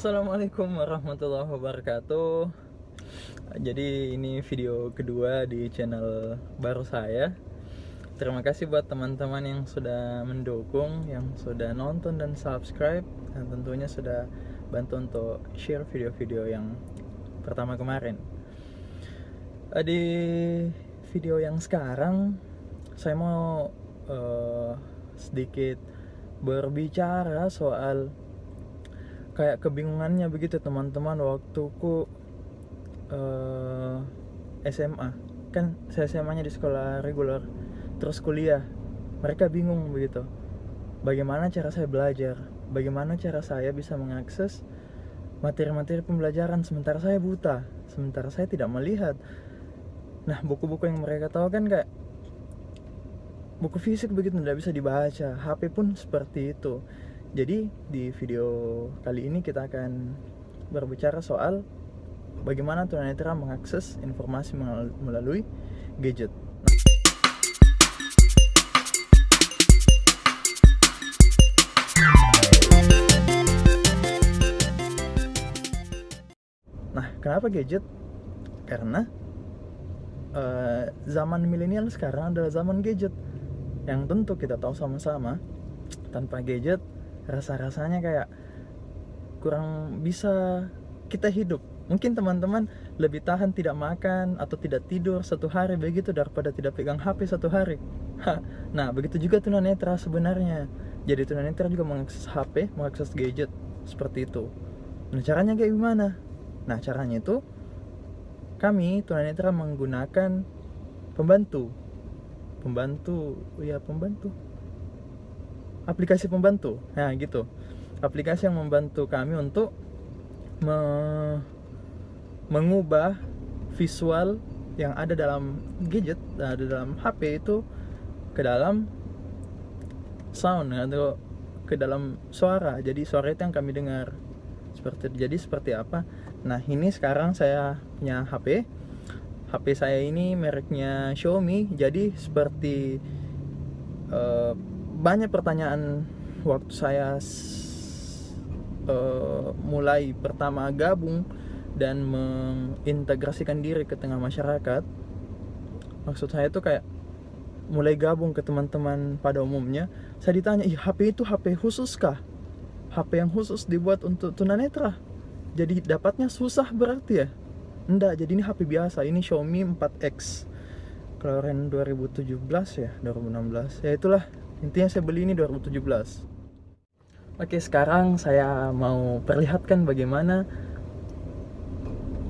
Assalamualaikum warahmatullahi wabarakatuh. Jadi ini video kedua di channel baru saya. Terima kasih buat teman-teman yang sudah mendukung, yang sudah nonton dan subscribe, dan tentunya sudah bantu untuk share video-video yang pertama kemarin. Di video yang sekarang saya mau sedikit berbicara soal kayak kebingungannya begitu teman-teman waktuku SMA. Kan saya SMA-nya di sekolah reguler, terus kuliah. Mereka bingung begitu. Bagaimana cara saya belajar? Bagaimana cara saya bisa mengakses materi-materi pembelajaran sementara saya buta, sementara saya tidak melihat. Nah, buku-buku yang mereka tahu kan kayak buku fisik begitu, tidak bisa dibaca. HP pun seperti itu. Jadi di video kali ini kita akan berbicara soal bagaimana tunanetra mengakses informasi melalui gadget. Nah, kenapa gadget? Karena zaman milenial sekarang adalah zaman gadget. Yang tentu kita tahu sama-sama, tanpa gadget rasa-rasanya kayak kurang bisa kita hidup. Mungkin teman-teman lebih tahan tidak makan atau tidak tidur satu hari begitu daripada tidak pegang HP satu hari. Nah, begitu juga tunanetra sebenarnya. Jadi tunanetra juga mengakses HP, mengakses gadget seperti itu. Nah, caranya kayak gimana? Nah, caranya itu kami tunanetra menggunakan pembantu, aplikasi pembantu. Nah, gitu. Aplikasi yang membantu kami untuk mengubah visual yang ada dalam gadget, ada dalam HP itu ke dalam sound atau ke dalam suara. Jadi suara itu yang kami dengar. Seperti apa? Nah, ini sekarang saya punya HP. HP saya ini mereknya Xiaomi. Jadi seperti banyak pertanyaan waktu saya mulai pertama gabung dan mengintegrasikan diri ke tengah masyarakat. Maksud saya itu kayak mulai gabung ke teman-teman pada umumnya. Saya ditanya, HP itu HP khusus kah? HP yang khusus dibuat untuk tunanetra, jadi dapatnya susah berarti ya? Enggak, jadi ini HP biasa. Ini Xiaomi 4X keluaran 2017 ya, 2016 ya, itulah. Intinya saya beli ini 2017. Oke, sekarang saya mau perlihatkan bagaimana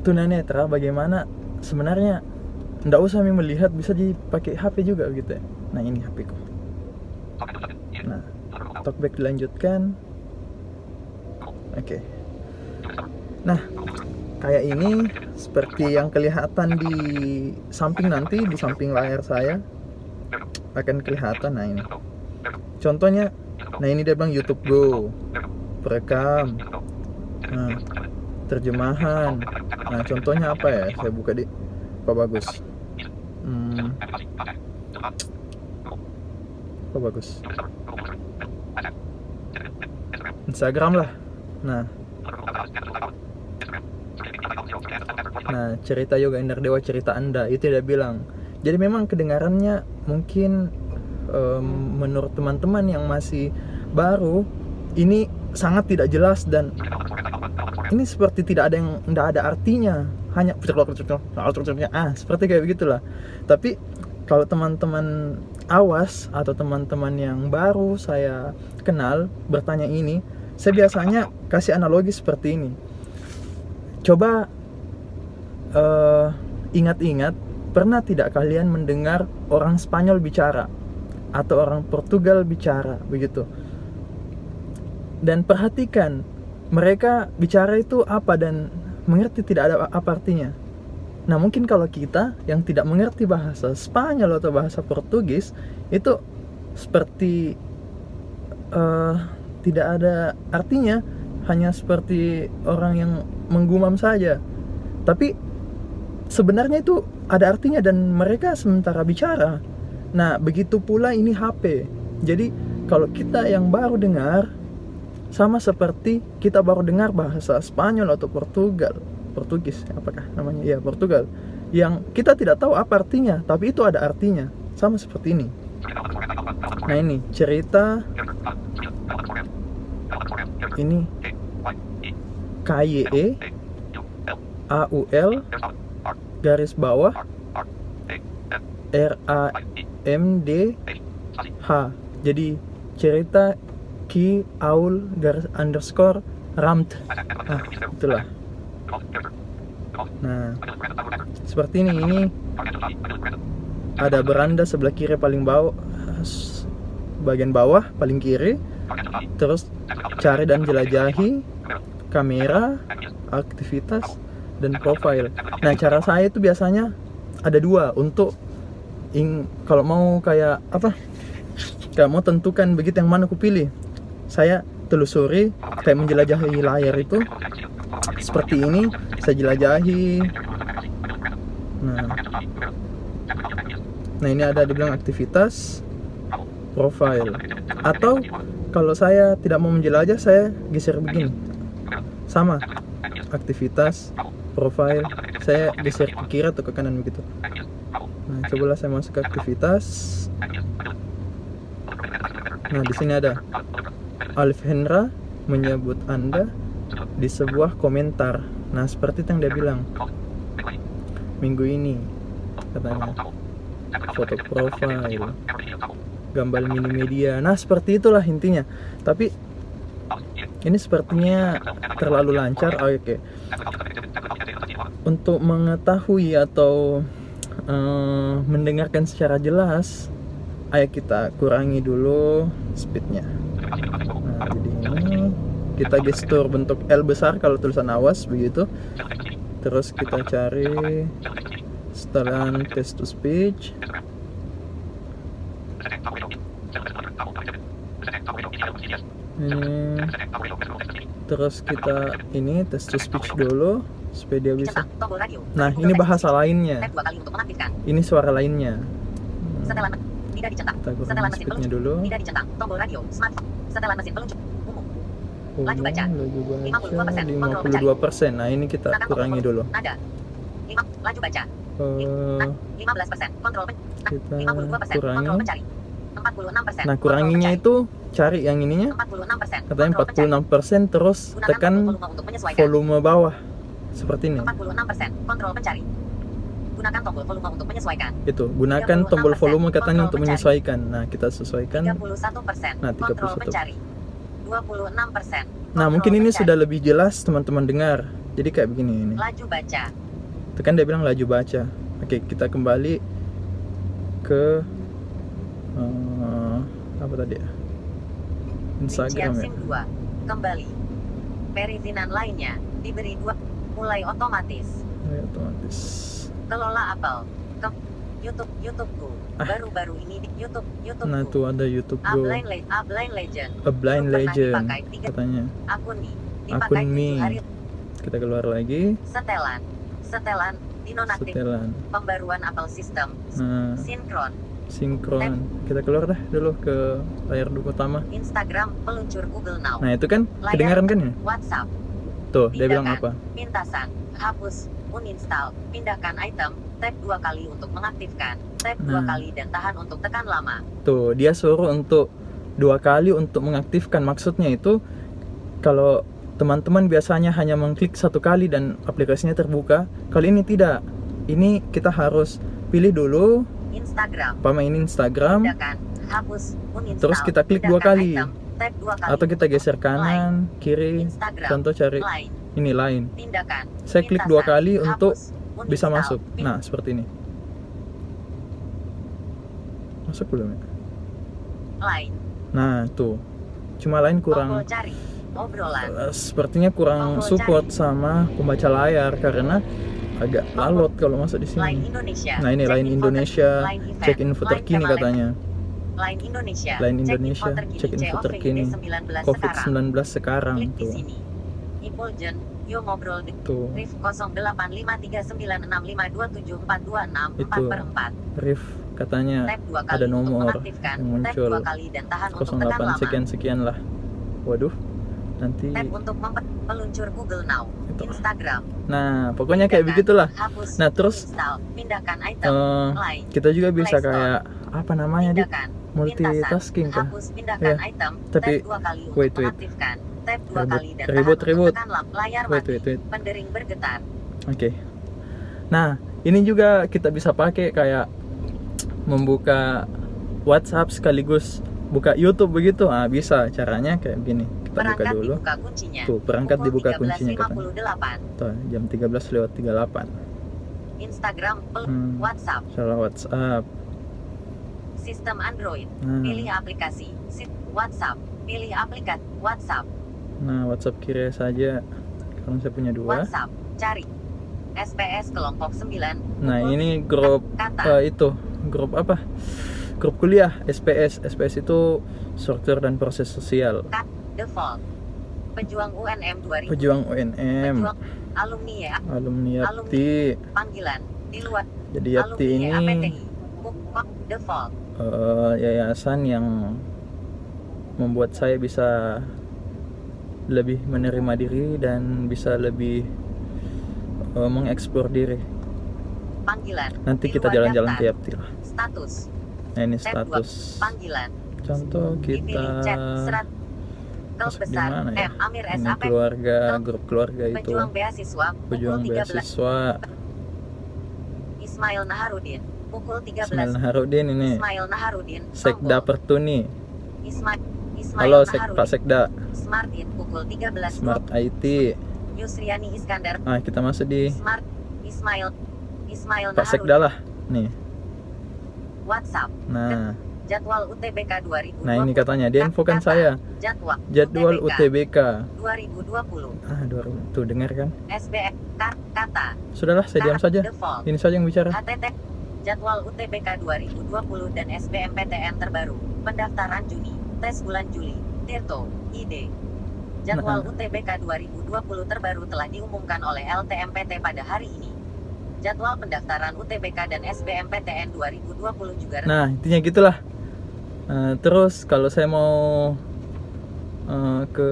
tunanetra, bagaimana sebenarnya nggak usah melihat, bisa dipakai HP juga gitu ya. Nah, ini HP ku. Nah, talkback dilanjutkan. Oke. Nah, kayak ini seperti yang kelihatan di samping, nanti di samping layar saya akan kelihatan. Nah, ini contohnya. Nah, ini dia bilang YouTube Go, perekam, nah, terjemahan. Nah, contohnya apa ya? Saya buka di apa bagus. Apa bagus? Instagram lah. Nah, cerita Yoga Indar Dewa, cerita Anda, itu dia bilang. Jadi memang kedengarannya mungkin menurut teman-teman yang masih baru ini sangat tidak jelas, dan ini seperti tidak ada artinya, hanya seperti kayak begitulah. Tapi kalau teman-teman awas atau teman-teman yang baru saya kenal bertanya ini, saya biasanya kasih analogi seperti ini. Coba ingat-ingat, pernah tidak kalian mendengar orang Spanyol bicara atau orang Portugal bicara begitu? Dan perhatikan mereka bicara itu apa dan mengerti tidak ada apa artinya. Nah, mungkin kalau kita yang tidak mengerti bahasa Spanyol atau bahasa Portugis itu seperti tidak ada artinya, hanya seperti orang yang menggumam saja. Tapi sebenarnya itu ada artinya dan mereka sementara bicara. Nah, begitu pula ini HP. Jadi kalau kita yang baru dengar, sama seperti kita baru dengar bahasa Spanyol atau Portugis, apakah namanya? Ya, Portugal. Yang kita tidak tahu apa artinya, tapi itu ada artinya. Sama seperti ini. Nah, ini cerita ini KYE AUL garis bawah RAMDH. Jadi cerita Ki Aul garis underscore Ramt. Nah, itulah. Nah, seperti ini ada beranda sebelah kiri paling bawah, bagian bawah paling kiri. Terus cari dan jelajahi, kamera, aktivitas, dan profile. Nah, cara saya itu biasanya ada dua untuk kalau mau kayak apa? Kayak mau tentukan begitu yang mana aku pilih. Saya telusuri kayak menjelajahi layar itu seperti ini, saya jelajahi. Nah ini ada dibilang aktivitas, profile. Atau kalau saya tidak mau menjelajah, saya geser begini. Sama, aktivitas, profile, saya geser ke kiri atau ke kanan begitu. Nah, cobalah saya masuk ke aktivitas. Nah, di sini ada Alif Hendra menyebut Anda di sebuah komentar. Nah, seperti yang dia bilang. Minggu ini katanya foto profile, gambar mini media. Nah, seperti itulah intinya. Tapi ini sepertinya terlalu lancar. Oke. Untuk mengetahui atau mendengarkan secara jelas, ayo kita kurangi dulu speednya. Nah, jadi ini kita gestur bentuk L besar kalau tulisan awas begitu. Terus kita cari setelan text to speech. Terus kita ini text to speech dulu supaya dia bisa. Nah, ini bahasa lainnya. Ini suara lainnya. Kita kurangin speednya dulu. Laju baca 52%. Nah, ini kita kurangi dulu. Laju baca 15%. Kontrol kita kurangi 46%. Nah, kuranginya itu cari yang ininya. 46%. Katanya 46%, terus tekan volume bawah seperti ini. 46%. Kontrol pencari. Gunakan tombol volume untuk menyesuaikan. Itu, gunakan tombol volume katanya untuk menyesuaikan. Nah, kita sesuaikan. 31%. Nah, 31%. Kontrol pencari. 26%. Nah, mungkin ini sudah lebih jelas teman-teman dengar. Jadi kayak begini ini. Laju baca. Tekan dia bilang laju baca. Oke, kita kembali ke apa tadi ya? Instagram ya. SIM 2. Kembali. Perizinan lainnya diberi 2. Mulai otomatis. Otomatis. Kelola Apple. YouTubeku. Baru-baru ini di YouTube. Nah, tuh ada YouTube Go. A Blind Legend. A Blind Legend katanya. Akun Mi. Kita keluar lagi. Setelan dinonaktif. Pembaruan Apple System. Nah, sinkron. Kita keluar dah dulu ke layar utama. Instagram, peluncur Google Now. Nah, itu kan kedengaran kan ya? WhatsApp. Tuh, dia bilang apa? Pintasan, hapus, uninstall, pindahkan item, tap 2 kali untuk mengaktifkan, tap 2 kali dan tahan untuk tekan lama. Tuh, dia suruh untuk 2 kali untuk mengaktifkan. Maksudnya itu kalau teman-teman biasanya hanya mengklik 1 kali dan aplikasinya terbuka, kali ini tidak. Ini kita harus pilih dulu Instagram. Ini Instagram. Pindahkan, hapus, uninstall, terus kita klik 2 kali. Item, tap 2 kali atau kita geser kanan, kiri. Instagram. Contoh cari ini Line. Tindakan. Saya klik 2 kali untuk bisa masuk. Nah, seperti ini. Masuk belum ya? Line. Nah, tuh. Cuma Line kurang. Sepertinya kurang support sama pembaca layar karena agak alot kalau masuk di sini. Nah, ini Line Indonesia, cek info terkini katanya. Line Indonesia, cek info terkini. COVID-19 sekarang tuh. Ipuljen, yo ngobrol tuh. Rif 085396527426 Rif katanya ada nomor yang muncul 08 sekian lah. Waduh, Nanti tab untuk peluncur Google Now, itu. Instagram. Nah, pokoknya kayak begitulah. Hapus, nah, terus pindahkan item, line, kita juga bisa kayak apa namanya di multitasking kan. Hapus, pindahkan item, tapi tab 2 kali untuk wait. mengaktifkan, tab 2 kali dan ribut. tekan layar mati, pendering bergetar. Oke. Nah, ini juga kita bisa pakai kayak membuka WhatsApp sekaligus buka YouTube begitu. Ah, bisa caranya kayak begini. Kita perangkat buka dulu. Dibuka kuncinya. Tuh, perangkat dibuka kuncinya katanya. Tuh, jam 13:38. Instagram, WhatsApp. Salah WhatsApp. Sistem Android. Pilih aplikasi. WhatsApp. Pilih aplikasi WhatsApp. Nah, WhatsApp kiri saja. Sekarang saya punya 2. WhatsApp. Cari. SPS kelompok 9. Nah, ini grup itu. Grup apa? Grup kuliah SPS. SPS itu struktur dan proses sosial. Default. Pejuang UNM 2000. Pejuang UNM. Pejuang alumni ya. Alumni Yapti. Panggilan di luar. Jadi Yapti ini default. Yayasan yang membuat saya bisa lebih menerima diri dan bisa lebih mengeksplor diri. Panggilan. Nanti kita jalan-jalan ke Yapti lah. Status. Nah, ini status. Panggilan. Contoh kita masuk di mana ya? Amir SAP. Keluarga, grup keluarga itu. Pejuang beasiswa. Pejuang beasiswa. Ismail Naharudin. Pukul 13. Ismail Naharudin ini. Ismail Naharudin. Sekda Pertuni. Ismail Halo Pak Sekda. Smartin pukul 13. Smart IT. Yusriani Iskandar. Ah, kita masuk di Ismail Pak Sekda lah. Nih. WhatsApp. Nah. Jadwal UTBK 2020. Nah, ini katanya dia infokan saya. Jadwal UTBK 2020. Ah, 2000. Tuh dengar kan? SBM kata. Sudahlah, saya diam saja. Default. Ini saja yang bicara. HTT. Jadwal UTBK 2020 dan SBMPTN terbaru. Pendaftaran Juni. Tes bulan Juli. Tirto. ID. Jadwal UTBK 2020 terbaru telah diumumkan oleh LTMPT pada hari ini. Jadwal pendaftaran UTBK dan SBMPTN 2020 juga. Nah, intinya gitulah. Terus kalau saya mau ke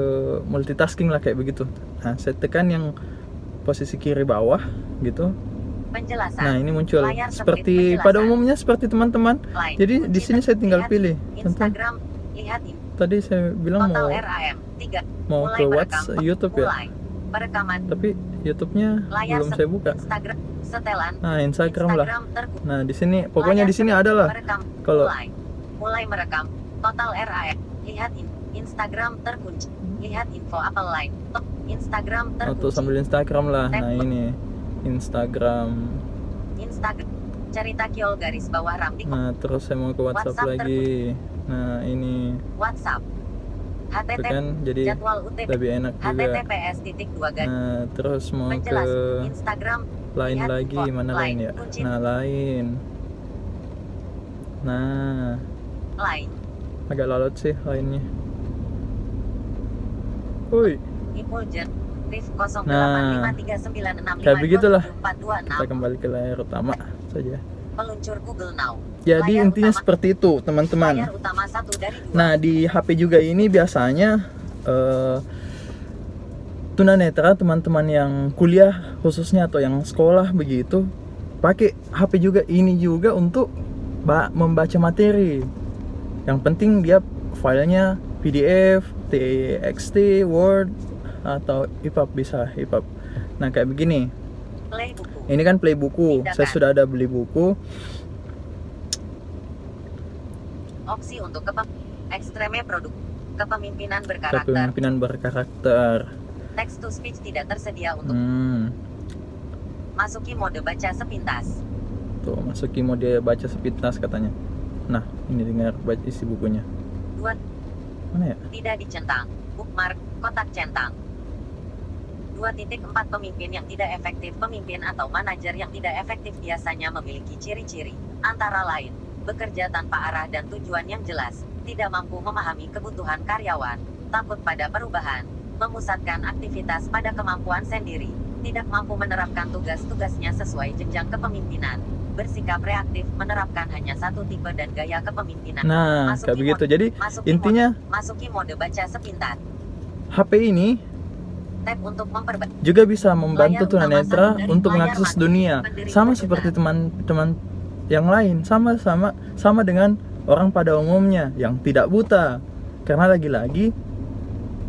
multitasking lah kayak begitu. Nah, saya tekan yang posisi kiri bawah gitu. Penjelasan. Nah, ini muncul seperti pada umumnya seperti teman-teman. Jadi di sini saya tinggal pilih. Instagram, lihat ini. Tadi saya bilang mau ke WhatsApp, YouTube ya. Perekaman. Tapi YouTube-nya belum saya buka. Instagram, setelan. Nah, Instagram lah. Nah, di sini pokoknya di sini ada lah. Kalau mulai merekam. Total RAM. Lihat Instagram terkunci. Lihat info Apple Line. Instagram terkunci. Atau sambil Instagram lah. Nah, ini Instagram. Cerita Kiol garis bawah Ramdi. Nah, terus saya mau ke WhatsApp lagi. Nah, ini WhatsApp. HTTP kan jadi jadwal UTB lebih enak juga. https://. Nah, terus mau ke Instagram. Lain lagi, mana lain ya? Nah, lain. Nah, lain. Agak lalot sih lainnya. Woi. Nah, kayak begitulah. Kita kembali ke layar utama saja. Peluncur Google Now. Jadi intinya seperti itu, teman-teman. Nah, di HP juga ini biasanya tunanetra, teman-teman yang kuliah khususnya atau yang sekolah begitu, pakai HP juga ini juga untuk membaca materi. Yang penting dia filenya PDF, TXT, Word, atau EPUB, bisa EPUB. Nah, kayak begini. Ini kan play buku. Saya sudah ada beli buku. Opsi untuk ekstreme produk kepemimpinan berkarakter. Text to speech tidak tersedia untuk masuki mode baca sepintas. Tuh, masuki mode baca sepintas katanya. Nah, ini dengar baca isi bukunya. Mana ya? Tidak dicentang. Bookmark kotak centang. 2.4 Pemimpin yang tidak efektif. Pemimpin atau manajer yang tidak efektif biasanya memiliki ciri-ciri, antara lain, bekerja tanpa arah dan tujuan yang jelas, tidak mampu memahami kebutuhan karyawan, takut pada perubahan, memusatkan aktivitas pada kemampuan sendiri, tidak mampu menerapkan tugas-tugasnya sesuai jenjang kepemimpinan, bersikap reaktif, menerapkan hanya satu tipe dan gaya kepemimpinan. Nah, kayak begitu. Jadi intinya masuki mode baca sepintas. HP ini Tab untuk juga bisa membantu tunanetra untuk mengakses dunia, sama seperti teman-teman yang lain, sama dengan orang pada umumnya yang tidak buta. Karena lagi-lagi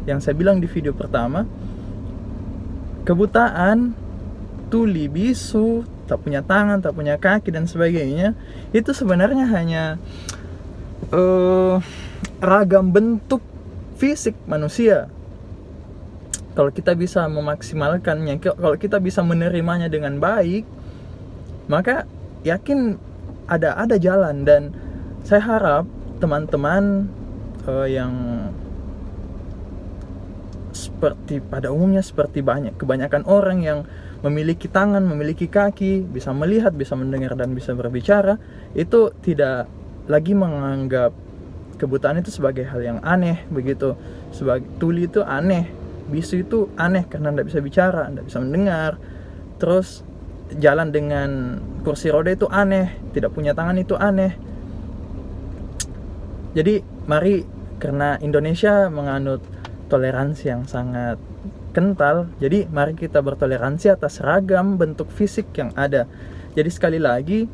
yang saya bilang di video pertama, kebutaan, tuli, bisu, tak punya tangan, tak punya kaki dan sebagainya, itu sebenarnya hanya ragam bentuk fisik manusia. Kalau kita bisa memaksimalkannya, kalau kita bisa menerimanya dengan baik, maka yakin ada jalan. Dan saya harap teman-teman yang seperti pada umumnya, seperti kebanyakan orang yang memiliki tangan, memiliki kaki, bisa melihat, bisa mendengar dan bisa berbicara, itu tidak lagi menganggap kebutaan itu sebagai hal yang aneh begitu. Sebagai tuli itu aneh, bisu itu aneh karena tidak bisa bicara, tidak bisa mendengar. Terus jalan dengan kursi roda itu aneh, tidak punya tangan itu aneh. Jadi mari, karena Indonesia menganut toleransi yang sangat kental, jadi mari kita bertoleransi atas ragam bentuk fisik yang ada. Jadi sekali lagi,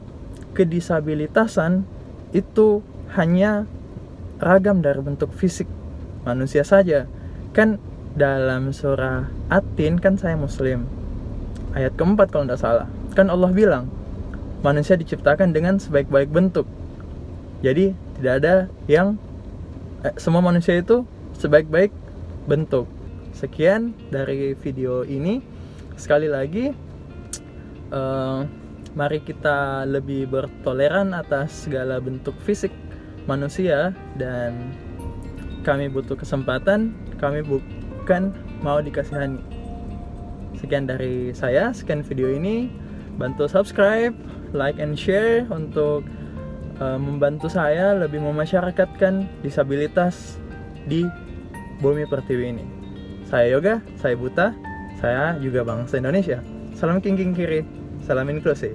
kedisabilitasan itu hanya ragam dari bentuk fisik manusia saja. Kan dalam surah At-Tin, kan saya muslim, ayat keempat kalau tidak salah, kan Allah bilang manusia diciptakan dengan sebaik-baik bentuk. Jadi tidak ada yang semua manusia itu sebaik-baik bentuk. Sekian dari video ini. Sekali lagi, mari kita lebih bertoleran atas segala bentuk fisik manusia, dan kami butuh kesempatan, kami bukan mau dikasihani. Sekian dari saya, sekian video ini. Bantu subscribe, like and share untuk membantu saya lebih memasyarakatkan disabilitas di bumi pertiwi ini. Saya Yoga, saya buta, saya juga bangsa Indonesia. Salam king kiri, salam inklusi.